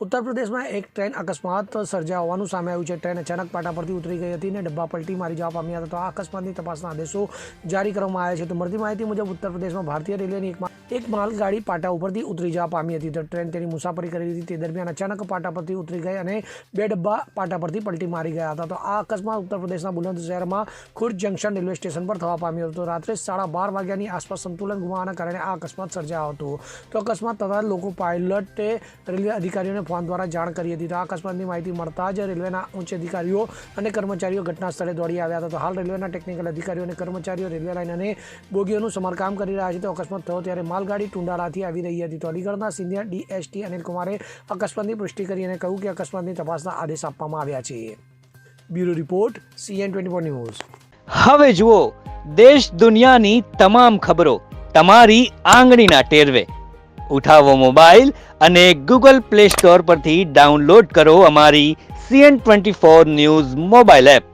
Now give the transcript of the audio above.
ઉત્તર પ્રદેશમાં એક ટ્રેન અકસ્માત સર્જાયા હોવાનું સામે આવ્યું છે। ટ્રેન અચાનક પાટા પરથી ઉતરી ગઈ હતી અને ડબ્બા પલટી મારી જવા પામ્યા હતા। તો આ અકસ્માતની તપાસના આદેશો જારી કરવામાં આવ્યા છે। તો મળતી માહિતી મુજબ ઉત્તર પ્રદેશમાં ભારતીય રેલવેની એક માલગાડી પાટા ઉપરથી ઉતરી જવા પામી હતી। તો ટ્રેન તેની મુસાફરી કરી રહી હતી તે દરમિયાન અચાનક પાટા પરથી ઉતરી ગઈ અને બે ડબ્બા પાટા પરથી પલટી મારી ગયા હતા। તો આ અકસ્માત ઉત્તર પ્રદેશના બુલંદશહેરમાં ખુર્દ જંકશન રેલવે સ્ટેશન પર થવા પામ્યો હતો। રાત્રે 12:30 વાગ્યાની આસપાસ સંતુલન ગુમાવવાના કારણે આ અકસ્માત સર્જાયો હતો। તો અકસ્માત થતાં લોકો પાયલટે રેલવે અધિકારીઓને ફોન દ્વારા જાણ કરી હતી। તો આ અકસ્માતની માહિતી મળતા જ રેલવેના ઉચ્ચ અધિકારીઓ અને કર્મચારીઓ ઘટના સ્થળે દોડી આવ્યા હતા। તો હાલ રેલવેના ટેકનિકલ અધિકારીઓ અને કર્મચારીઓ રેલવે લાઇન અને બોગીઓનું સમારકામ કરી રહ્યા છે। તો અકસ્માત થયો ત્યારે માલગાડી ટુંડાળાથી આવી રહી હતી। તો અલીગઢના સિનિયર DST અનિલ કુમારે અકસ્માતની પુષ્ટિ કરી અને કહ્યું કે અકસ્માતની તપાસના આદેશ આપવામાં આવ્યા છે। Bureau report CN24 news. હવે જુઓ દેશ દુનિયાની તમામ ખબરો તમારી આંગળીના ટેરવે। ઉઠાવો મોબાઈલ અને Google Play Store પરથી ડાઉનલોડ કરો અમારી CN24 ન્યૂઝ મોબાઈલ એપ।